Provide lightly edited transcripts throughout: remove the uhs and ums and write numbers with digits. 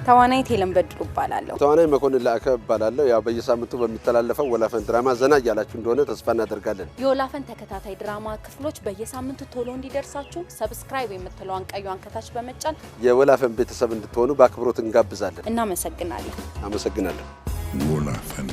ተዋናይት ሄለን በድሉ እባላለሁ። ተዋናይ መኮንን ላከ እባላለሁ። ያው በየሳምንቱ በሚተላለፈው ወላፈን ድራማ ዘና እያላችሁ እንደሆነ ተስፋ እናደርጋለን። የወላፈን ተከታታይ ድራማ ክፍሎች በየሳምንቱ ቶሎ እንዲደርሳችሁ ሰብስክራይብ የምትለውን ቀዩን ከታች በመጫን የወላፈን ቤተሰብ እንድትሆኑ በአክብሮት እንጋብዛለን። እናመሰግናለን። አመሰግናለሁ። ወላፈን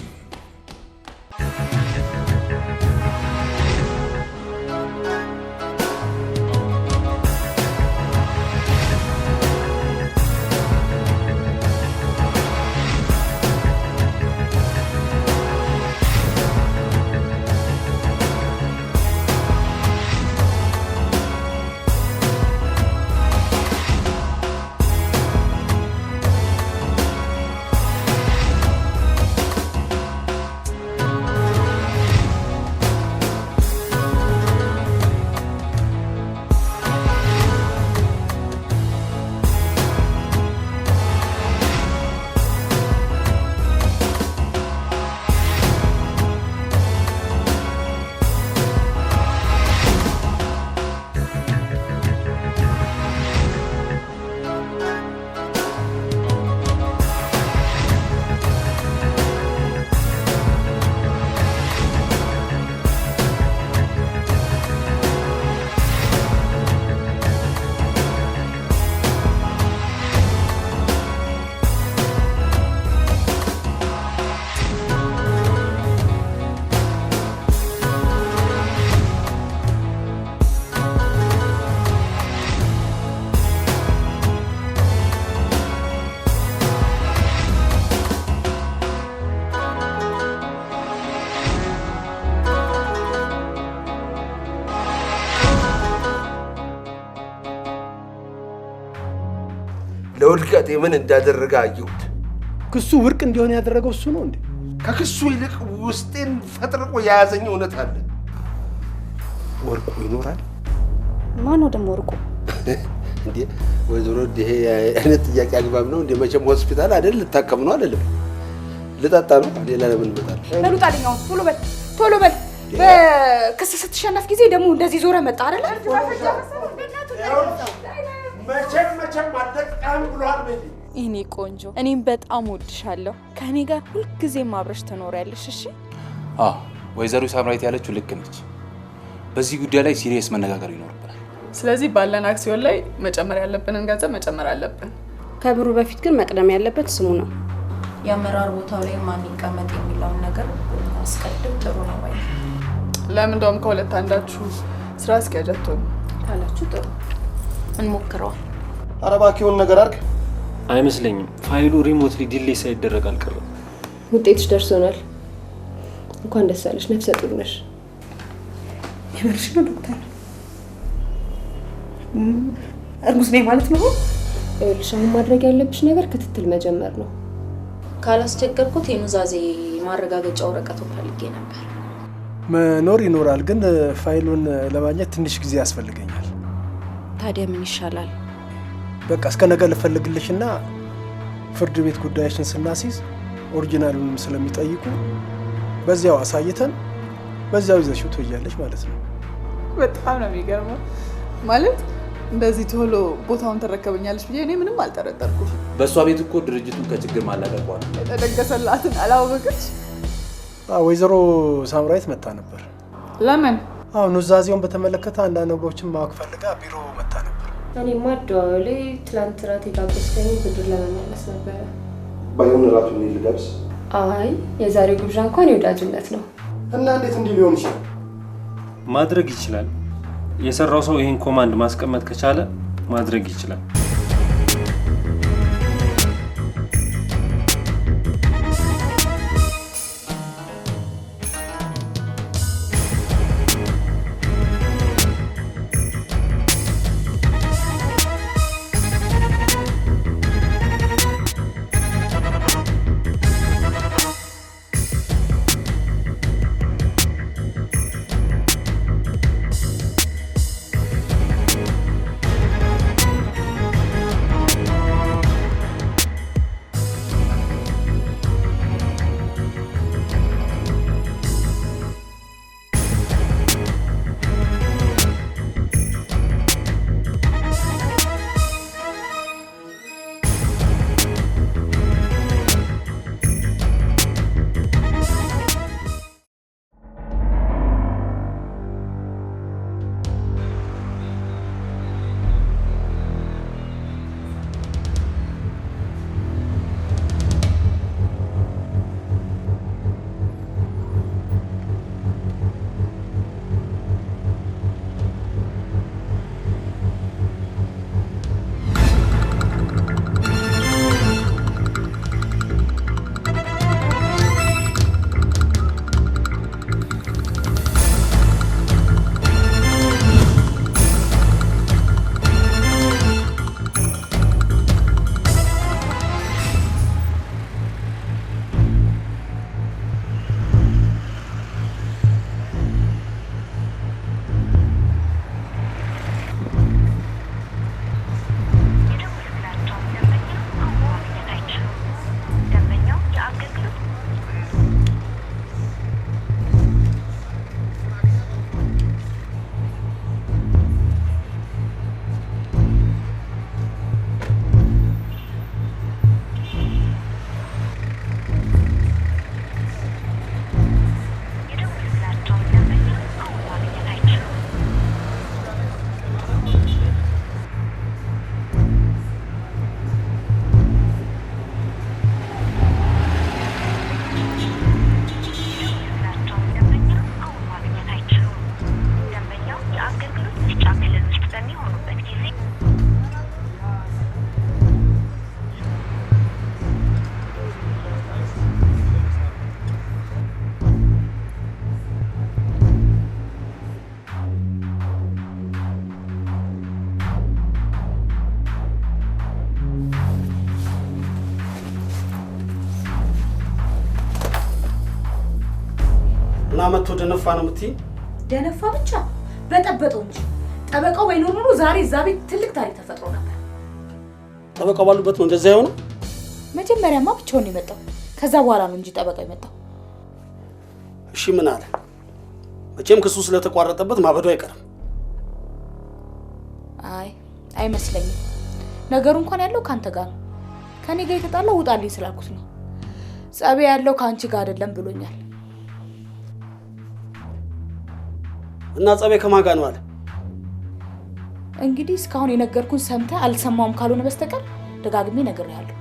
ለውልቀት ምን እንዳደረገ አየሁት። ክሱ ውርቅ እንዲሆን ያደረገው እሱ ነው እንዴ? ከክሱ ይልቅ ውስጤን ፈጥርቆ የያዘኝ እውነት አለ። ወርቁ ይኖራል? ማን ነው ደግሞ ወርቁ? እንዴ ወይዘሮ ይሄ አይነት ጥያቄ አግባብ ነው እንዴ? መቼም ሆስፒታል አይደል ልታከም ነው አይደለም? ልጠጣ ነው ሌላ ለምን መጣል? በሉ ጣልኛው ቶሎ በል በክስ ስትሸነፍ ጊዜ ደግሞ እንደዚህ ዞረ መጣ አይደል? መቼም አደቃም ብሏል በይ። እኔ ቆንጆ እኔም በጣም ወድሻለሁ። ከኔ ጋር ሁሉ ጊዜ ማብረሽ ትኖሪያለሽ። እሺ? ወይዘሮ ሳምራዊት ያለችው ልክ ነች። በዚህ ጉዳይ ላይ ሲሪየስ መነጋገር ይኖርብናል። ስለዚህ ባለን አክሲዮን ላይ መጨመር ያለብንን ገንዘብ መጨመር አለብን። ከብሩ በፊት ግን መቅደም ያለበት ስሙ ነው። የአመራር ቦታው ላይ ማን ይቀመጥ የሚለውን ነገር አስቀድም ጥሩ ነው ወይ? ለምን እንደውም ከሁለት አንዳችሁ ስራ አስኪያጅ አትሆኑ ካላችሁ ጥሩ እንሞክረዋል። ኧረ እባክህ የሆነ ነገር አድርግ። አይመስለኝም። ፋይሉ ሪሞትሊ ዲሌይ ሳይደረግ አልቀረም። ውጤትሽ ደርሶናል። እንኳን ደስ አለሽ። ነፍሰ ጡር ነሽ። የምርሽ ነው ዶክተር? እርጉዝ ነኝ ማለት ነው? ይኸውልሽ አሁን ማድረግ ያለብሽ ነገር ክትትል መጀመር ነው። ካላስቸገርኩት የኑዛዜ ማረጋገጫ ወረቀቱን ፈልጌ ነበር። መኖር ይኖራል፣ ግን ፋይሉን ለማግኘት ትንሽ ጊዜ ያስፈልገኛል። ታዲያ ምን ይሻላል? በቃ እስከ ነገ ልፈልግልሽና ፍርድ ቤት ጉዳያችን ስናስይዝ ኦሪጂናሉንም ስለሚጠይቁ በዚያው አሳይተን በዚያው ይዘሽው ትወያለሽ ማለት ነው። በጣም ነው የሚገርመው። ማለት እንደዚህ ቶሎ ቦታውን ተረከበኛለሽ ብዬ እኔ ምንም አልጠረጠርኩም። በእሷ ቤት እኮ ድርጅቱን ከችግር ማላቀቅ ሆነ። የተደገሰላትን አላወቀች። ወይዘሮ ሳምራዊት መጣ ነበር። ለምን? ኑዛዜውን በተመለከተ አንዳንድ ነገሮችን ማወቅ ፈልጋ ቢሮ መጣ ነበር። እኔማ አደዋወሌ ትላንት ራት የጋበዝከኝ ብድር ለመመለስ ነበረ። ባይሆን ራቱን ልጋብዝ? አይ የዛሬው ግብዣ እንኳን የወዳጅነት ነው። እና እንዴት እንዲህ ሊሆን ይችላል? ማድረግ ይችላል። የሰራው ሰው ይሄን ኮማንድ ማስቀመጥ ከቻለ ማድረግ ይችላል። መጥቶ ደነፋ ነው የምትይኝ? ደነፋ ብቻ በጠበጠው እንጂ ጠበቃው ባይኖር ኖሮ ዛሬ እዛ ቤት ትልቅ ታሪክ ተፈጥሮ ነበር። ጠበቃው ባሉበት ነው እንደዛ የሆነው? መጀመሪያማ ብቻውን የመጣው ከዛ በኋላ ነው እንጂ ጠበቃው የመጣው። እሺ ምን አለ? መቼም ክሱ ስለተቋረጠበት ማበዱ አይቀርም። አይ አይመስለኝም። ነገሩ እንኳን ያለው ካንተ ጋር ነው። ከኔ ጋር የተጣላው ውጣልኝ ስላልኩት ነው። ጸቤ ያለው ካንቺ ጋር አይደለም ብሎኛል። እና ጸቤ ከማን ጋር ነው አለ? እንግዲህ እስካሁን የነገርኩን ሰምተህ አልሰማውም ካልሆነ በስተቀር ደጋግሜ ነግሬሃለሁ።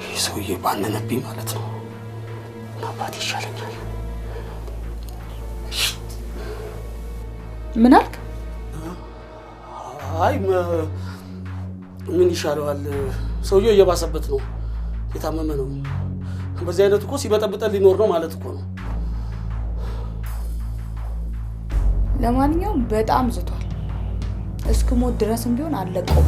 ይህ ሰውዬ ባነነብኝ ማለት ነው። አባቴ ይሻለኛል። ምን አልክ? አይ ምን ይሻለዋል? ሰውዬው እየባሰበት ነው፣ የታመመ ነው። በዚህ አይነት እኮ ሲበጠብጠን ሊኖር ነው ማለት እኮ ነው። ለማንኛውም በጣም ዝቷል። እስክሞት ድረስም ቢሆን አለቀው።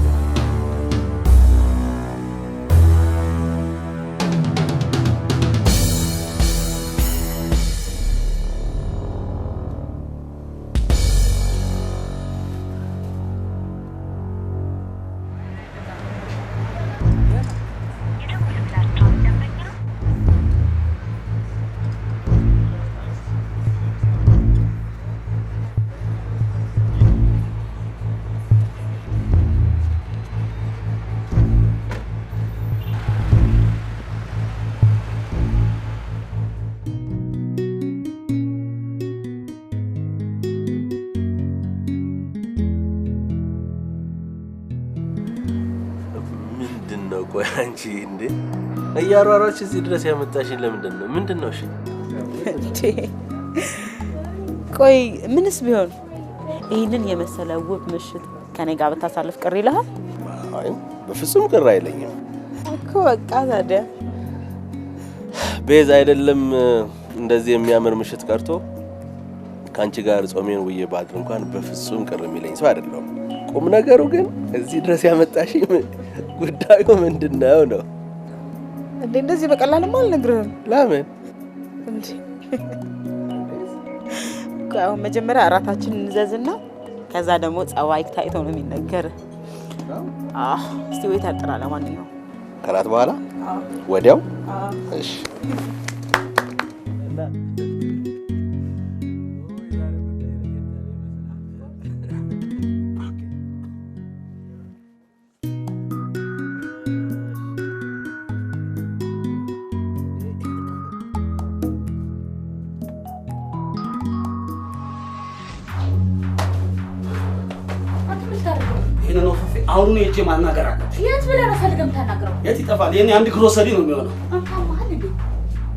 ቆይ አንቺ እንዴ እያሯሯች እዚህ ድረስ ያመጣሽኝ ለምንድን ነው? ምንድን ነው? እሺ ቆይ ምንስ ቢሆን ይሄንን የመሰለ ውብ ምሽት ከኔ ጋር ብታሳልፍ ቅር ይልሃል? አይ በፍጹም ቅር አይለኝም እኮ። በቃ ታዲያ ቤዛ አይደለም እንደዚህ የሚያምር ምሽት ቀርቶ ካንቺ ጋር ጾሜን ውዬ ባድር እንኳን በፍጹም ቅር የሚለኝ ሰው አይደለም። ቁም ነገሩ ግን እዚህ ድረስ ያመጣሽኝ ጉዳዩ ምንድነው ነው? እንዴ እንደዚህ በቀላልማ አልነግርህም። ለምን እንዴ? አሁን መጀመሪያ እራታችንን እንዘዝና ከዛ ደግሞ ጸባይክ ታይቶ ነው የሚነገርህ። እስቲ ወይ ታጥራ። ለማንኛውም ከራት በኋላ ወዲያው እሺ። አሁን እጄ ማናገር አለ። የት ብለህ ነው ፈልገህ የምታናግረው? የት ይጠፋል? የኔ አንድ ግሮሰሪ ነው የሚሆነው። አንካማል እንዴ?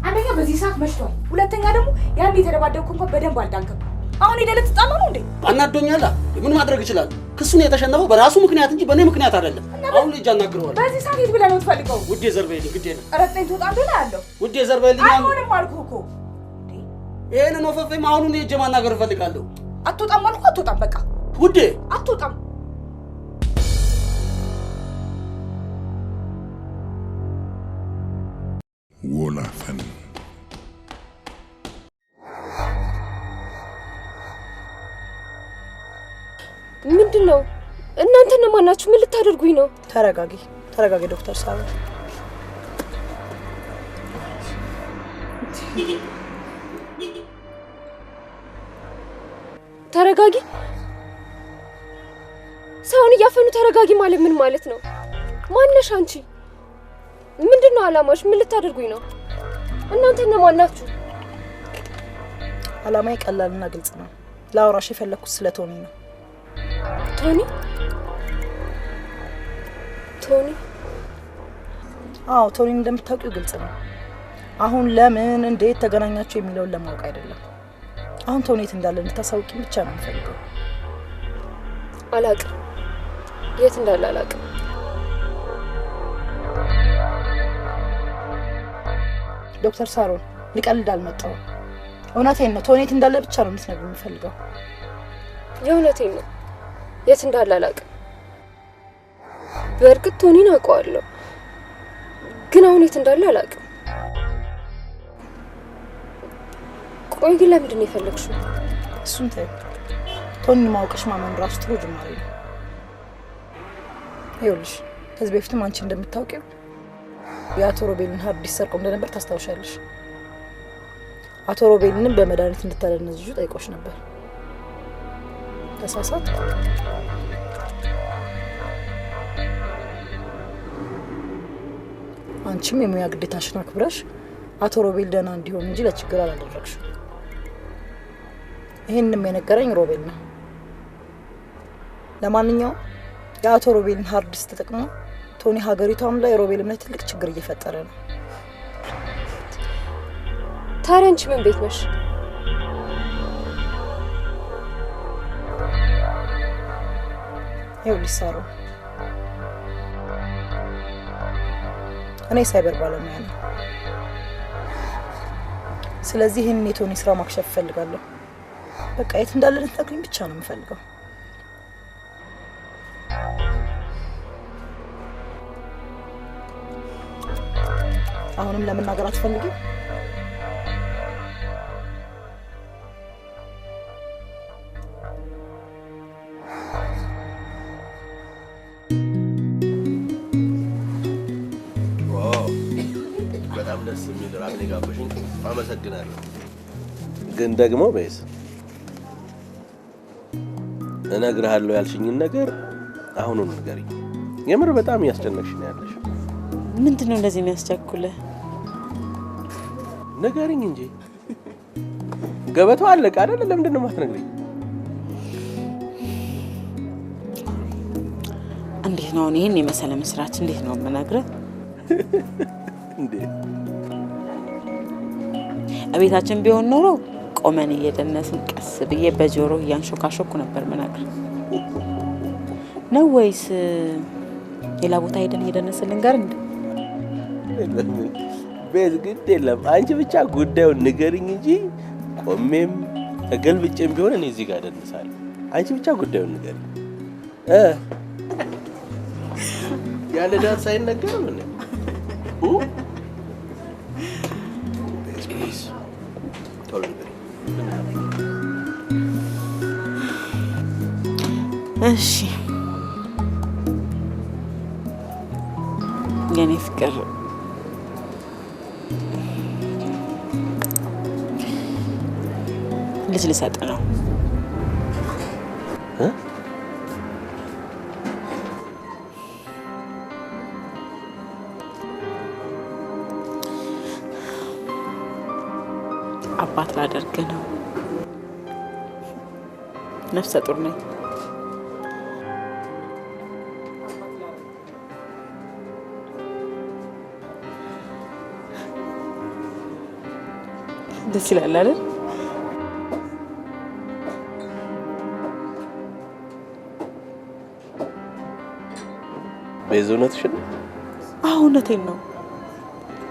አንደኛ በዚህ ሰዓት መሽቷል፣ ሁለተኛ ደግሞ ያን የተደባደብኩ እንኳን በደንብ አልዳንክም። አሁን ሄደህ ልትጣላ ነው እንዴ? አናዶኛል። ምን ማድረግ ይችላል? ክሱን የተሸነፈው በራሱ ምክንያት እንጂ በእኔ ምክንያት አይደለም። አሁን ልጅ አናግረዋለሁ። በዚህ ሰዓት የት ብለህ ነው የምትፈልገው? ውዴ ዘርበይልኝ፣ ግዴ ነው። ረጠኝ ትወጣ እንደሆነ ያለው ውዴ ዘርበይልኝ። አይሆንም አልኩህ እኮ። ይሄንን ነው ፈፈም። አሁን ሄጄ ማናገር እፈልጋለሁ። አትወጣም አልኩህ። አትወጣም በቃ ውዴ፣ አትወጣም። ወላፈን ምንድነው? እናንተ እነማን ናችሁ? ምን ልታደርጉኝ ነው? ተረጋጊ ዶክተር ሳባ። ተረጋጊ? ሰውን እያፈኑ ተረጋጊ ማለት ምን ማለት ነው? ማነሽ አንቺ? ምንድነው አላማሽ? ምን ልታደርጉኝ ነው? እናንተ እነማን ናችሁ? አላማዬ ቀላልና ግልጽ ነው። ላውራሽ የፈለኩት ስለ ቶኒ ነው። ቶኒ? አዎ ቶኒን እንደምታውቂው ግልጽ ነው። አሁን ለምን እንዴት ተገናኛችሁ የሚለውን ለማወቅ አይደለም። አሁን ቶኒ የት እንዳለ እንድታሳውቂኝ ብቻ ነው የምፈልገው። አላውቅም፣ የት እንዳለ አላውቅም። ዶክተር ሳሮን ልቀልድ አልመጣሁም። እውነቴን ነው። ቶኒ የት እንዳለ ብቻ ነው እንድትነግሪኝ የምፈልገው። የእውነቴን ነው። የት እንዳለ አላውቅም። በእርግጥ ቶኒን አውቀዋለሁ፣ ግን አሁን የት እንዳለ አላውቅም። ቆይ ግን ለምንድን ነው የፈለግሽው? እሱን ተይው። ቶኒን ማውቀሽ ማመን ራሱ ጥሩ ጅማሬ ነው። ይኸውልሽ ከዚህ በፊትም አንቺ እንደምታውቂው የአቶ ሮቤልን ሃርድ ዲስክ ሰርቆ እንደነበር ታስታውሻለሽ። አቶ ሮቤልንም በመድኃኒት እንድታደነዝዡ ጠይቆሽ ነበር። ተሳሳት? አንቺም የሙያ ግዴታሽን አክብረሽ አቶ ሮቤል ደህና እንዲሆን እንጂ ለችግር አላደረግሽም። ይሄንንም የነገረኝ ሮቤል ነው። ለማንኛውም የአቶ ሮቤልን ሃርድ ዲስክ ተጠቅሞ ቶኒ ሀገሪቷም ላይ ሮቤልም ላይ ትልቅ ችግር እየፈጠረ ነው። ታዲያ አንቺ ምን ቤት ነሽ? ይኸውልሽ ሳሮ፣ እኔ ሳይበር ባለሙያ ነኝ። ስለዚህ ይህንን የቶኒ ስራ ማክሸፍ እፈልጋለሁ። በቃ የት እንዳለ ልትነግሪኝ ብቻ ነው የምፈልገው። አሁንም ለመናገር አትፈልጊም? በጣም ደስ የሚል ራት ነው የጋበሽኝ። አመሰግናለሁ። ግን ደግሞ በይስ እነግርሃለሁ ያልሽኝን ነገር አሁኑን ንገሪኝ። የምር በጣም እያስጨነቅሽ ነው ያለሽ። ምንድነው እንደዚህ የሚያስቸኩልህ? ንገሪኝ እንጂ። ገበታው አለቀ አይደል? ለምንድን ነው የማትነግሪኝ? እንዴት ነው ይሄን የመሰለ መስራት እንዴት ነው የምነግርህ? እንዴ እቤታችን ቢሆን ኖሮ ቆመን እየደነስን ቀስ ብዬ በጆሮ እያንሾካሾኩ ነበር የምነግርህ። ነው ወይስ ሌላ ቦታ ሄደን እየደነስን ጋር እንዴ? ቤት ግድ የለም። አንቺ ብቻ ጉዳዩን ንገሪኝ እንጂ ቆሜም ተገልብጬም ቢሆን እኔ እዚህ ጋር ደንሳለሁ። አንቺ ብቻ ጉዳዩን ንገሪኝ። ያለ ዳት ሳይነገር ምን እሺ የኔ ፍቅር ልጅ ልሰጥ ነው። አባት ላደርግ ነው። ነፍሰ ጡር ነኝ። ደስ ይላል አይደል? በእውነትሽን? አዎ እውነቴን ነው።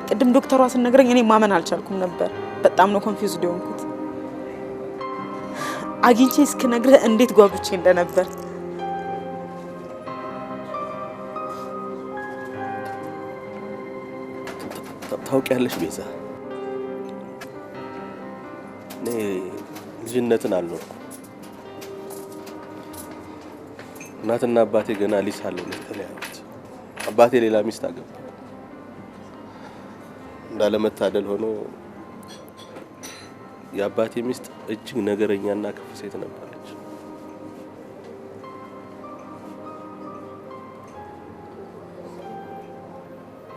ቅድም ዶክተሯ ስነግረኝ እኔ ማመን አልቻልኩም ነበር። በጣም ነው ኮንፊውዝድ የሆንኩት። አግኝቼ እስክነግርህ እንዴት ጓጉቼ እንደነበር። ታውቂያለሽ ቤዛ፣ እኔ ልጅነትን አልኖርኩም። እናትና አባቴ ገና ልጅ ሳለሁ ነው የተለያዩት። አባቴ ሌላ ሚስት አገባ። እንዳለመታደል ሆኖ የአባቴ ሚስት እጅግ ነገረኛና ክፉ ሴት ነበረች።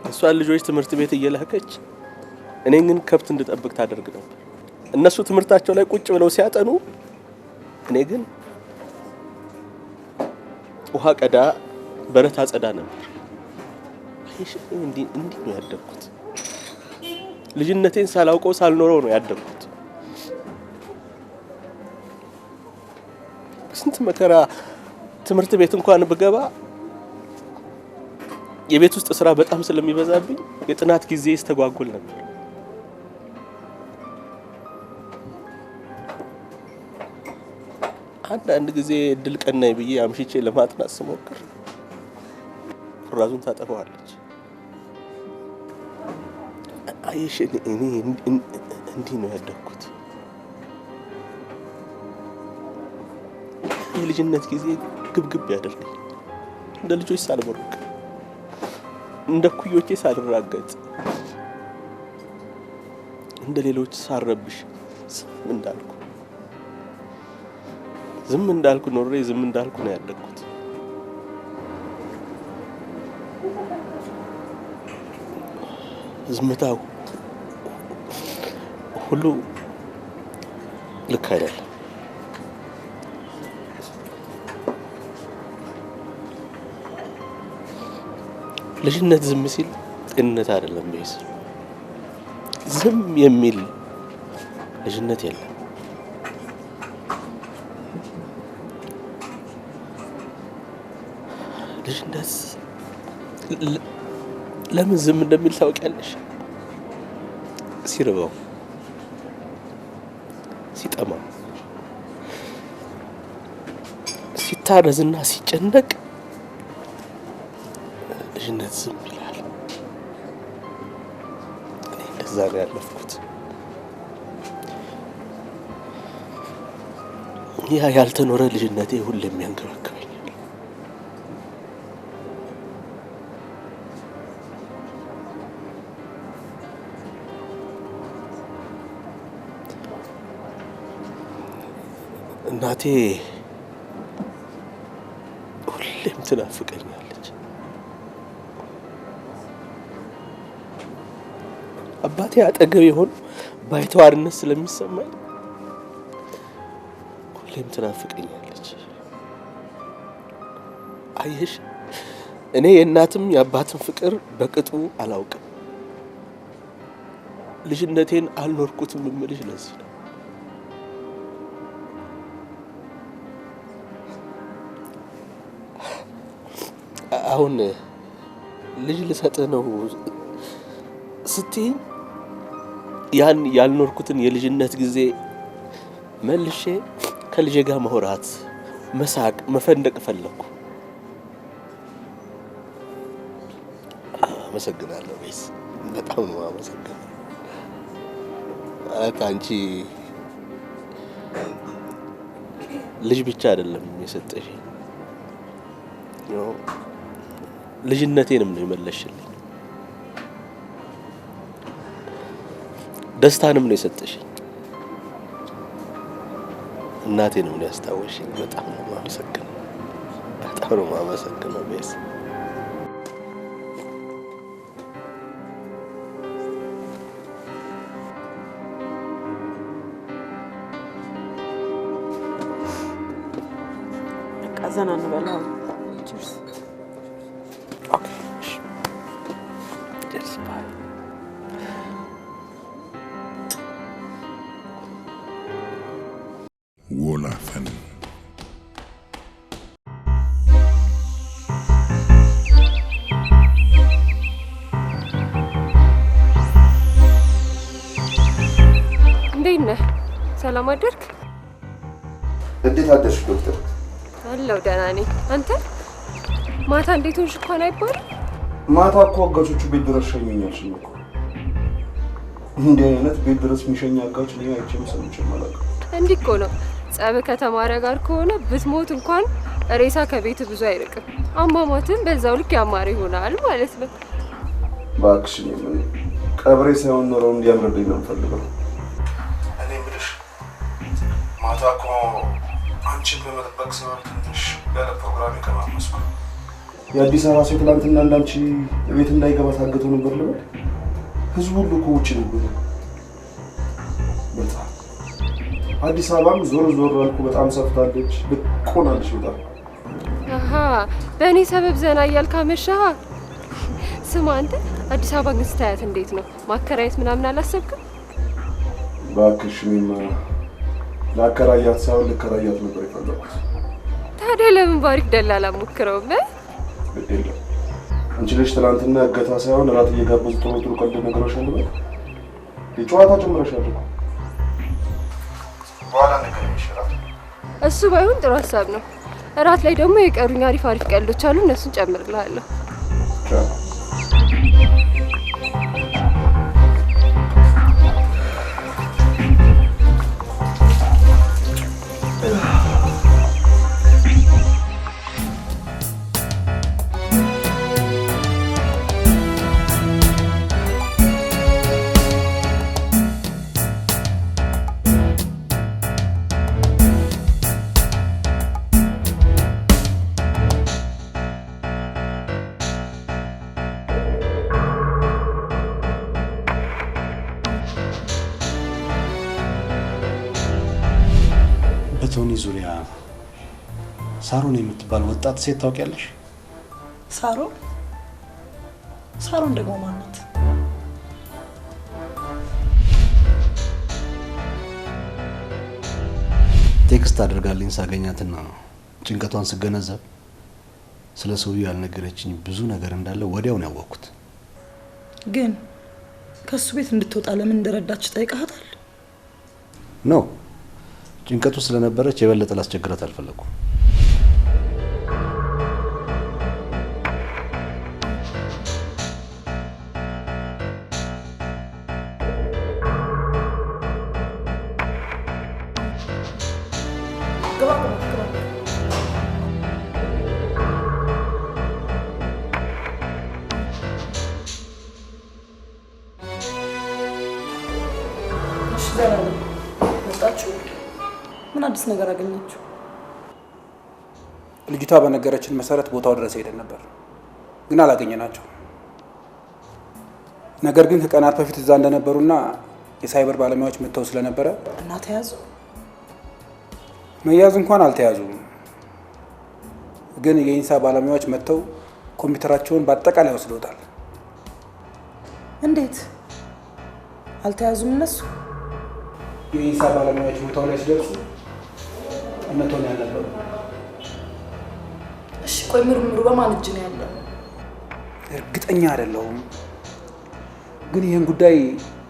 እሷን ልጆች ትምህርት ቤት እየላከች እኔን ግን ከብት እንድጠብቅ ታደርግ ነበር። እነሱ ትምህርታቸው ላይ ቁጭ ብለው ሲያጠኑ እኔ ግን ውሃ ቀዳ፣ በረት አጸዳ ነበር። እንዲህ ነው ያደግኩት። ልጅነቴን ሳላውቀው ሳልኖረው ነው ያደግኩት። ስንት መከራ ትምህርት ቤት እንኳን ብገባ የቤት ውስጥ ስራ በጣም ስለሚበዛብኝ የጥናት ጊዜ ይስተጓጎል ነበር። አንዳንድ ጊዜ እድል ቀናይ ብዬ አምሽቼ ለማጥናት ስሞክር ኩራዙን ታጠፋዋለች። አይሽ እኔ እንዲህ ነው ያደግኩት። የልጅነት ጊዜ ግብግብ ያደርገኝ እንደ ልጆች ሳልቦርቅ እንደ ኩዮቼ ሳልራገጥ እንደ ሌሎች ሳረብሽ ዝም እንዳልኩ ኖሬ ዝም እንዳልኩ ነው ያደግኩት። ዝምታው ሁሉ ልክ አይደለም። ልጅነት ዝም ሲል ጤንነት አይደለም። ቤስ ዝም የሚል ልጅነት የለም። ልጅነት ለምን ዝም እንደሚል ታውቂያለሽ? ሲርበው፣ ሲጠማው፣ ሲታረዝና ሲጨነቅ ልጅነት ዝም ይላል። እኔ እንደዛ ነው ያለፍኩት። ያ ያልተኖረ ልጅነቴ ሁሌም የሚያንገበግበኛል። እናቴ ሁሌም ትናፍቀኛለች። አባቴ አጠገብ የሆነ ባይተዋርነት ስለሚሰማኝ ሁሌም ትናፍቀኛለች። አየሽ፣ እኔ የእናትም የአባትን ፍቅር በቅጡ አላውቅም። ልጅነቴን አልኖርኩትም የምልሽ ለዚህ ነው። አሁን ልጅ ልሰጥህ ነው ስትይ ያን ያልኖርኩትን የልጅነት ጊዜ መልሼ ከልጄ ጋር ማውራት፣ መሳቅ፣ መፈንደቅ ፈለኩ። አመሰግናለሁ ቤስ፣ በጣም ነው አመሰግናለሁ። አንቺ ልጅ ብቻ አይደለም የሰጠሽ፣ ልጅነቴንም ነው የመለሽልኝ። ደስታንም ነው የሰጠሽኝ። እናቴንም ነው ያስታወሽኝ። በጣም ነው የማመሰግነው። በጣም ነው የማመሰግነው ቤስ። በቃ ዘና እንበላው። ቺርስ። ኦኬ ቺርስ። ባይ። ወላፈን እንዴት ነህ? ሰላም አደርክ? እንዴት አደርሽ ዶክተር? አለሁ ደህና ነኝ። አንተ ማታ እንዴት ሆንሽ እንኳን አይባልም? ማታ እኮ አጋቾቹ ቤት ድረስ ሸኙኛል እኮ። እንዲህ አይነት ቤት ድረስ የሚሸኝ አጋች ነው አይቼም ሰምቼም አላውቅም። እንዲህ እኮ ነው ጸብ ከተማረ ጋር ከሆነ ብትሞት እንኳን ሬሳ ከቤት ብዙ አይርቅም። አሟሟትን በዛው ልክ ያማረ ይሆናል ማለት ነው። እባክሽ ምን ቀብሬ ሳይሆን ኖረው እንዲያምርልኝ ነው የምፈልገው። እኔ የምልሽ ማታ እኮ አንቺን በመጠበቅ ሰበብ ትንሽ ያለ ፕሮግራም ከማመስኩ የአዲስ አበባ ሰው ትናንትና እንዳንቺ ቤት እንዳይገባ ታግቶ ነበር ልበል። ህዝቡ ሁሉ እኮ ውጭ ነበር። በጣም አዲስ አበባም ዞር ዞር አልኩ። በጣም ሰፍታለች፣ ልቆናለች በጣም። አሃ በእኔ ሰበብ ዘና እያልክ አመሻህ። ስማ አንተ አዲስ አበባ ግን ስታያት እንዴት ነው? ማከራየት ምናምን አላሰብክም? እባክሽ እኔማ ላከራያት ሳይሆን ልከራያት ነበር የፈለኩት። ታዲያ ለምን ባሪክ ደላላ ሞክረውም? የለም አንቺ ልጅ ትናንትና እገታ ሳይሆን እራት እየጋበዙ ጥሩ ጥሩ ቀልድ ነገሮሻል በል የጨዋታ ጨምረሻል እኮ። በኋላ ነገር ይሽራል። እሱ ባይሆን ጥሩ ሀሳብ ነው። እራት ላይ ደግሞ የቀሩኝ አሪፍ አሪፍ ቀልዶች አሉ፣ እነሱን ጨምርልሃለሁ። በቶኒ ዙሪያ ሳሮን የምትባል ወጣት ሴት ታውቂያለሽ? ሳሮን ደግሞ ማናት? ቴክስት አድርጋልኝ ሳገኛትና ጭንቀቷን ስገነዘብ ስለ ሰውዬው ያልነገረችኝ ብዙ ነገር እንዳለ ወዲያው ነው ያወቅኩት። ግን ከሱ ቤት እንድትወጣ ለምን እንደረዳች ጠይቀሃታል? ኖ ጭንቀቱ ስለነበረች የበለጠ ላስቸግራት አልፈለኩም። ምን አዲስ ነገር አገኛችሁ? ልጅቷ በነገረችን መሰረት ቦታው ድረስ ሄደን ነበር፣ ግን አላገኘናቸው። ነገር ግን ከቀናት በፊት እዛ እንደነበሩና የሳይበር ባለሙያዎች መጥተው ስለነበረ እና ተያዙ። መያዝ እንኳን አልተያዙም፣ ግን የኢንሳ ባለሙያዎች መጥተው ኮምፒውተራቸውን በአጠቃላይ ወስደውታል። እንዴት አልተያዙም? እነሱ የኢንሳ ባለሙያዎች ቦታው ላይ ሲደርሱ እነቶን ያልነበሩ። እሺ ቆይ ምርምሩ በማን እጅ ነው ያለው? እርግጠኛ አይደለሁም፣ ግን ይህን ጉዳይ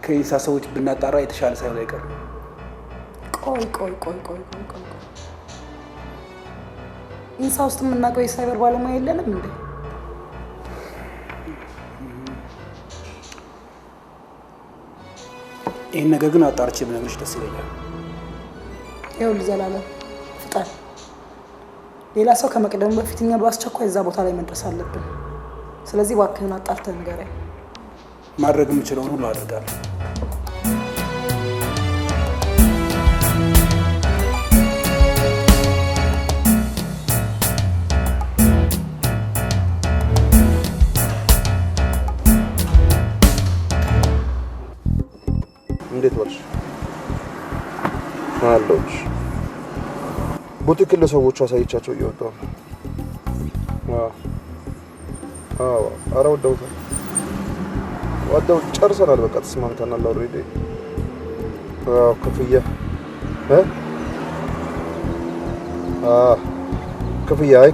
ከኢንሳ ሰዎች ብናጣራ የተሻለ ሳይሆን አይቀርም። ቆይ ኢንሳ ውስጥ የምናውቀው የሳይበር ባለሙያ የለንም እንዴ? ይህን ነገር ግን አጣርቼ ብነግርሽ ደስ ይለኛል። ይኸውልህ ዘላለም ፍጠን። ሌላ ሰው ከመቅደሙ በፊት እኛ በአስቸኳይ እዛ ቦታ ላይ መድረስ አለብን። ስለዚህ እባክህን አጣርተህ ንገረኝ። ማድረግ የምችለውን ሁሉ አድርጋለሁ። እንዴት ዋልሽ? አለሁልሽ። ቡቲክ ለሰዎቹ አሳይቻቸው እየወጣሁ ነው። ኧረ ወደው ጨርሰናል። በቃ ተስማምተናል ኦልሬዲ።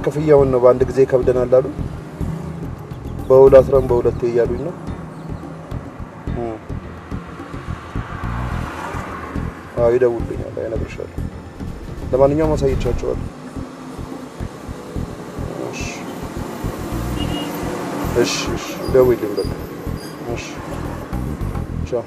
ክፍያውን ነው በአንድ ጊዜ ከብደናል አሉ። በሁለት አስረን በሁለቴ እያሉኝ ነው። ይደውልኛል፣ እነግርሻለሁ። ለማንኛውም አሳይቻቸዋለሁ። እሺ ደውይልኝ በቃ። እሺ ቻው።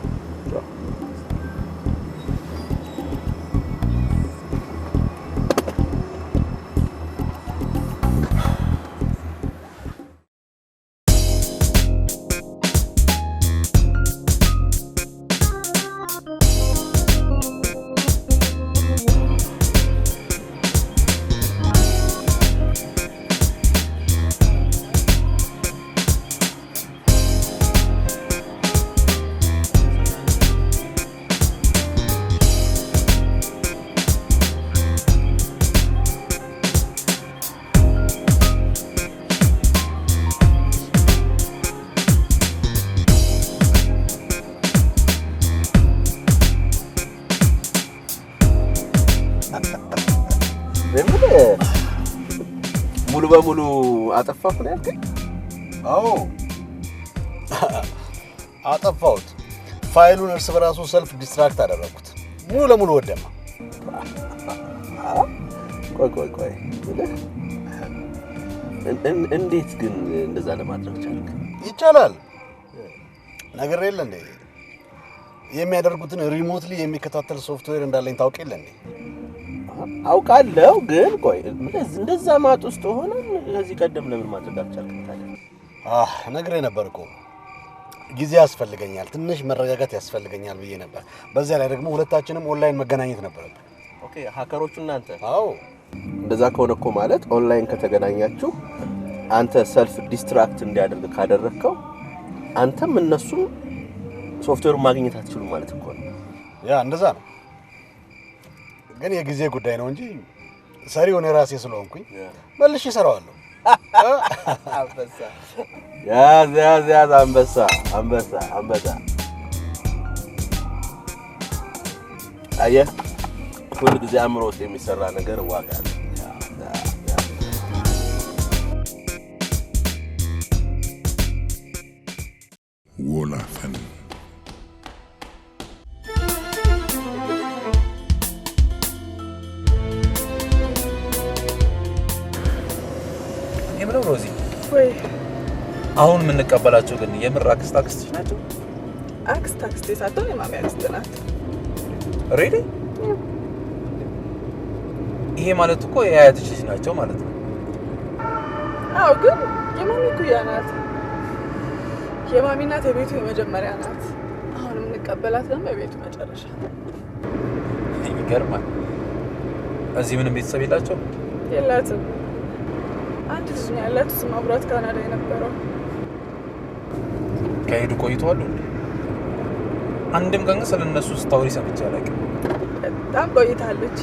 ሙሉ በሙሉ አጠፋሁ ነው ያልከኝ? አዎ አጠፋሁት። ፋይሉን እርስ በራሱ ሰልፍ ዲስትራክት አደረኩት። ሙሉ ለሙሉ ወደማ። ቆይ እንዴት ግን እንደዛ ለማድረግ ቻልክ? ይቻላል። ነገር የለ እንዴ የሚያደርጉትን ሪሞትሊ የሚከታተል ሶፍትዌር እንዳለኝ ታውቅ የለ እንዴ? አውቃለሁ፣ ግን ቆይ እንደዛ ማጥ ውስጥ ሆነ ከዚህ ቀደም ለምን ማድረግ አልቻልክም ታዲያ? ነግሬህ ነበር እኮ ጊዜ ያስፈልገኛል፣ ትንሽ መረጋጋት ያስፈልገኛል ብዬ ነበር። በዚያ ላይ ደግሞ ሁለታችንም ኦንላይን መገናኘት ነበረብን። ኦኬ ሃከሮቹ እናንተ? አዎ። እንደዛ ከሆነ እኮ ማለት ኦንላይን ከተገናኛችሁ አንተ ሰልፍ ዲስትራክት እንዲያደርግ ካደረከው አንተም እነሱም ሶፍትዌሩን ማግኘት አትችሉም ማለት እኮ ነው። ያ እንደዛ ነው። ግን የጊዜ ጉዳይ ነው እንጂ ሰሪውን ራሴ ስለሆንኩኝ መልሼ እሰራዋለሁ። አንበሳ ያዝ ያዝ ያዝ አንበሳ አንበሳ አንበሳ። አየህ ሁሉ ጊዜ አእምሮ ውስጥ የሚሰራ ነገር ዋጋ አለው። ወላፈን የምለው ሮዚ ወይ አሁን የምንቀበላቸው ግን የምር አክስቶች ናቸው? አክስቴ ሳትሆን የማሚ አክስት ናት። ሬዲ? ይሄ ማለት እኮ የአያትሽ ልጅ ናቸው ማለት ነው። አዎ፣ ግን የማሚ ኩያ ናት። የማሚ እናት የቤቱ የመጀመሪያ ናት። አሁን የምንቀበላት ደግሞ የቤቱ መጨረሻ። ይገርማል። እዚህ ምንም ቤተሰብ የላቸውም? የላትም። አንድ ልጅ ነው ያላት፣ እሱም አብሯት ካናዳ የነበረው። ከሄዱ ቆይተዋል እንዴ? አንድም ቀን ስለ እነሱ ስታወሪ ሰምቼ አላውቅም። በጣም ቆይታለች።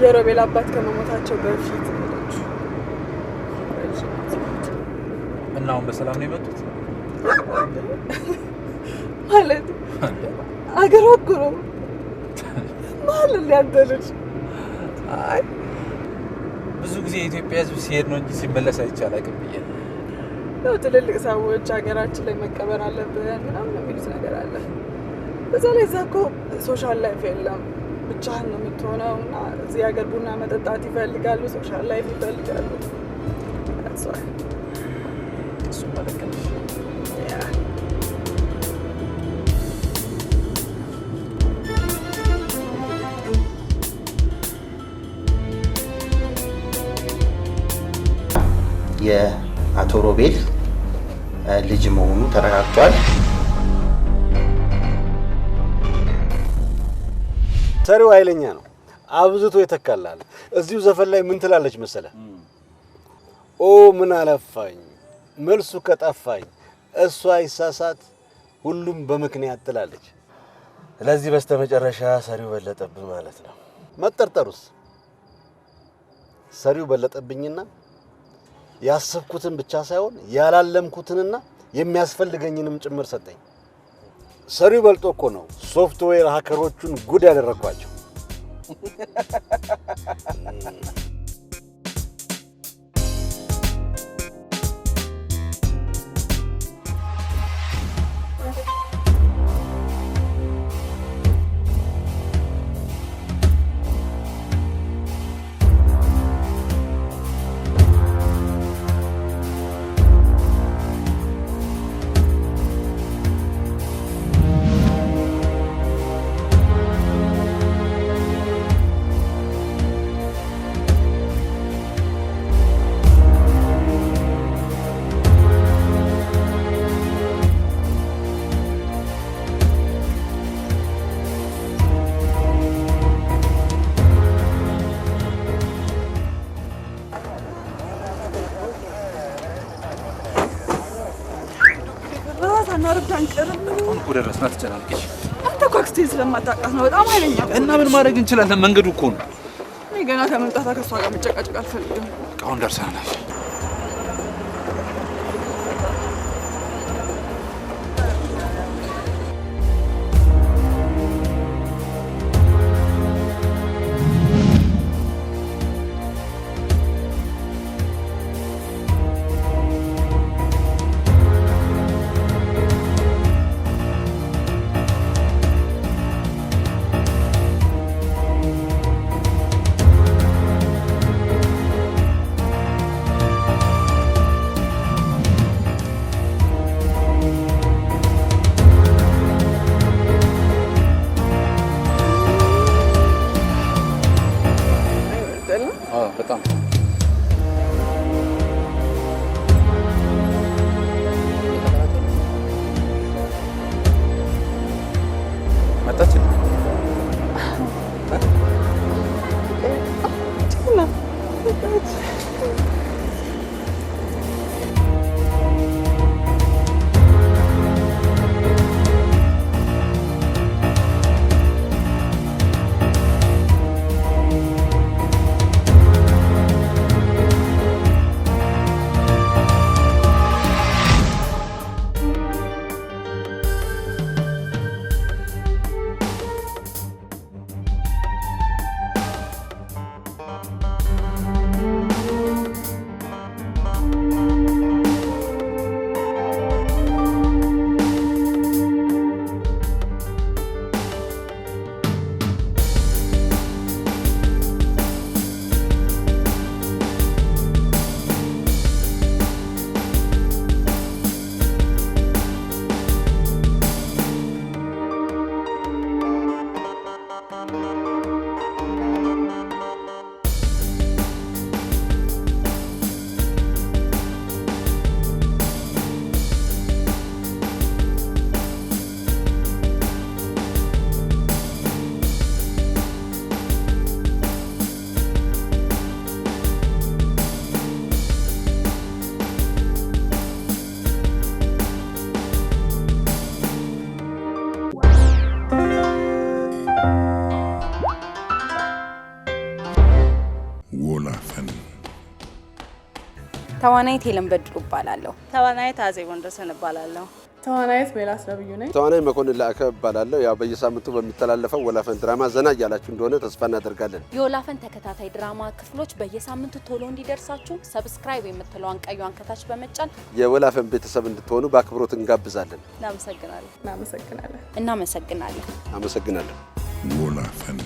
የሮቤል አባት ከመሞታቸው በፊት ሄደች። እና አሁን በሰላም ነው የመጡት? ማለት አገሯ እኮ ነው ማለት ሊያደርጅ። አይ ብዙ ጊዜ የኢትዮጵያ ሕዝብ ሲሄድ ነው እንጂ ሲመለስ አይቼ አላውቅም ብዬ ነው። ትልልቅ ሰዎች ሀገራችን ላይ መቀበር አለብን ምናምን የሚሉት ነገር አለ። በዛ ላይ እዛ እኮ ሶሻል ላይፍ የለም፣ ብቻህን ነው የምትሆነው። እና እዚህ ሀገር ቡና መጠጣት ይፈልጋሉ፣ ሶሻል ላይፍ ይፈልጋሉ። እሱም መለከለሽ የአቶ ሮቤል ልጅ መሆኑ ተረጋግጧል። ሰሪው ኃይለኛ ነው፣ አብዝቶ ይተካላል። እዚሁ ዘፈን ላይ ምን ትላለች መሰለ? ኦ ምን አለፋኝ መልሱ ከጠፋኝ እሷ ይሳሳት ሁሉም በምክንያት ትላለች። ስለዚህ በስተመጨረሻ ሰሪው በለጠብህ ማለት ነው። መጠርጠሩስ ሰሪው በለጠብኝና ያሰብኩትን ብቻ ሳይሆን ያላለምኩትንና የሚያስፈልገኝንም ጭምር ሰጠኝ። ሰሪው በልጦ እኮ ነው ሶፍትዌር ሃከሮቹን ጉድ ያደረኳቸው። ደረስና ተጨናንቀሽ አንተ እኮ አክስቴን ስለማታውቃት ነው በጣም ኃይለኛ። እና ምን ማድረግ እንችላለን? መንገዱ እኮ ነው። እኔ ገና ከመምጣቷ ከእሷ ጋር መጨቃጨቅ አልፈልግም። አሁን ደርሰናል። በጣም መጣች። ወላፈን ተዋናይት ሄለን በድሩ እባላለሁ። ተዋናይት አዜብ ወንደሰን እባላለሁ። ተዋናይት ሜላት ነብዩ ነኝ። ተዋናይ መኮንን ላከ እባላለሁ። ያው በየሳምንቱ በሚተላለፈው ወላፈን ድራማ ዘና እያላችሁ እንደሆነ ተስፋ እናደርጋለን። የወላፈን ተከታታይ ድራማ ክፍሎች በየሳምንቱ ቶሎ እንዲደርሳችሁ ሰብስክራይብ የምትለዋን ቀዩን ከታች በመጫን የወላፈን ቤተሰብ እንድትሆኑ በአክብሮት እንጋብዛለን። እናመሰግናለን። እናመሰግናለን። እናመሰግናለን። አመሰግናለሁ። ወላፈን